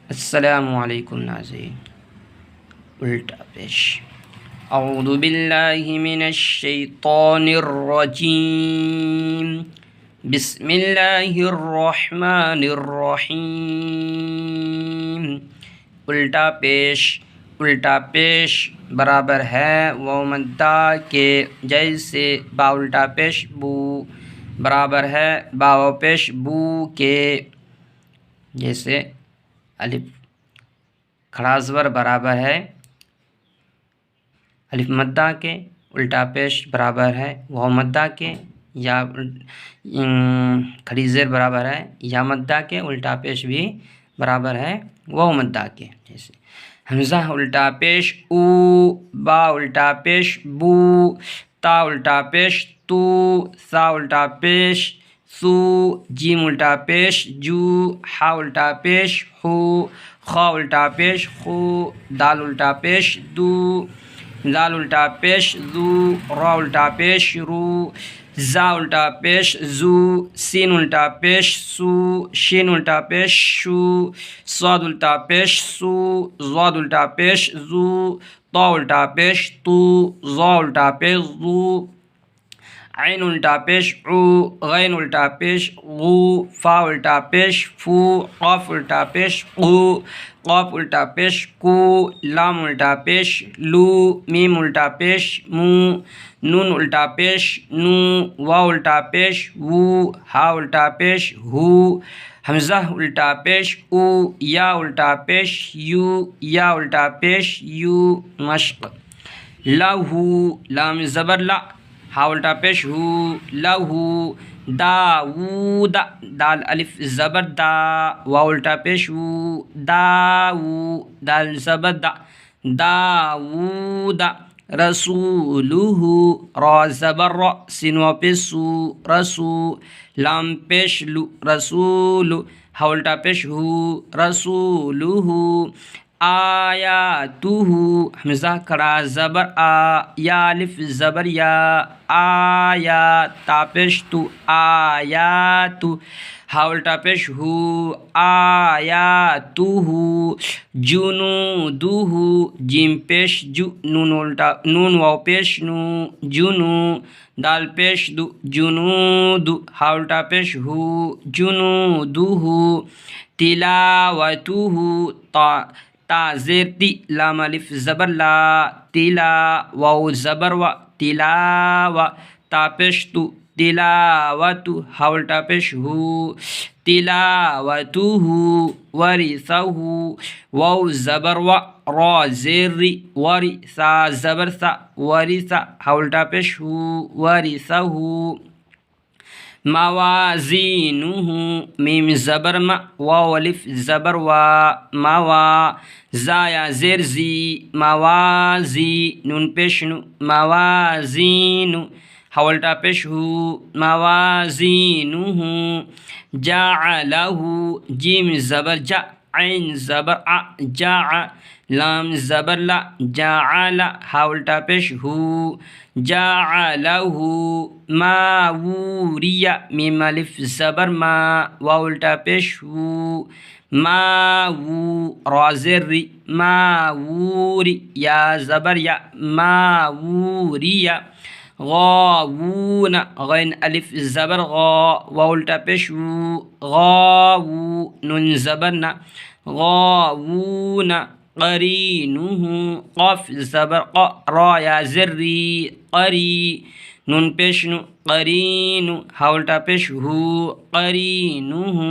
अस्सलामुअलैकुम नाज़रीन। उल्टा पेश। औज़ु बिल्लाहि मिनश शैतानिर रजीम। बिस्मिल्लाहिर रहमानिर रहीम। उल्टा पेश बराबर है वाव मद्दा के जैसे बा उल्टा पेश बू बराबर है वाव पेश बू के जैसे अलिफ खड़ा ज़बर बराबर है अलिफ मद्दा के। उल्टा पेश बराबर है वाव मद्दा के या खड़ी ज़ेर बराबर है या मद्दा के। उल्टा पेश भी बराबर है वाव मद्दा के। जैसे हमज़ा उल्टा पेश ऊ, बा उल्टा पेश बू, ता उल्टा पेश तू, सा उल्टा पेश सू, जीम उल्टा पेश जू, हा उल्टा पेश हू, खा उल्टा पेश खू, दाल उल्टा पेश दू, दाल उल्टा पेश दू, रा उल्टा पेश रू, जा उल्टा पेश जू, सीन उल्टा पेश सू, शीन उल्टा पेश शू, स्वाद उल्टा पेश सू, ज़ाद उल्टा पेश जू, ता उल्टा पेश तू, ज़ा उल्टा पेश जू, ऐन उल्टा पेश ऊ, गैन उल्टा पेश गू, फा उल्टा पेश फू, क़ाफ उल्टा पेश कू, क़ाफ उल्टा पेश कू, लाम उल्टा पेश लू, मीम उल्टा पेश मू, नून उल्टा पेश नू, वाव उल्टा पेश वू, हा उल्टा पेश हू, हमज़ा उल्टा पेश ऊ, या उल्टा पेश यू, या उल्टा पेश यू। मश्क लहू, लाम ज़बर ला, हा उल्टा पेश हू, लहू, दाऊद, दाल अलिफ ज़बर दा, वाव उल्टा पेश वू, दाऊ, दाल ज़बर दा, दाऊद, रसूलुहु, रा ज़बर रा, सीन वाव पेश सू, रसू, लाम पेश लू, रसूलु, हा उल्टा पेश हू, रसूलुहु, आयातुहु, हमज़ा खड़ा ज़बर आ, या अलिफ ज़बर या, आया, ता पेश तू, आयातु, हा उल्टा पेश हू, आयातुहु, जुनूदुहु, जीम पेश जू, नून वाव पेश नू, जुनू, दाल पेश दू, जुनूदु, हा उल्टा पेश हू, जुनूदुहु, तिलावतुहु, ता ज़ेर ती, लाम अलिफ ज़बर ला, तिला, वाव ज़बर वा, तिलावा, ता पेश तू, तिलावतु, हा उल्टा पेश हू, तिलावतुहु, वरिसहु, वाव ज़बर वा, रा ज़ेर री, वरी, सा ज़बर सा, वरिसा, हा उल्टा पेश हू, वरिसहु, मवाज़ीनुहु, मीम ज़बर मा, वाव अलिफ ज़बर वा, मवा, ज़ाया ज़ेर ज़ी, मवाज़ी, नून पेश नु, मवाज़ीनु, हा उल्टा पेश हू, मवाज़ीनुहु, जाअलहु, जीम ज़बर जा, ऐन ज़बर आ, जाअ, लाम ज़बर ला, जाअला, हा उल्टा पेश हू, जाअलहु, मावूरिया, मीम अलिफ ज़बर मा, वाव उल्टा पेश हू, मावू, रा ज़ेर री, मावूरी, या ज़बर या, मावूरिया, गावून, गैन अलिफ ज़बर गा, वाव उल्टा पेश हू, गावू, नून ज़बर ना, गावून, क़रीनुहु, क़ाफ ज़बर क़ा, रा या ज़ेर री, क़री, नून पेश नु, क़रीनु, हा उल्टा पेश हू, क़रीनुहु।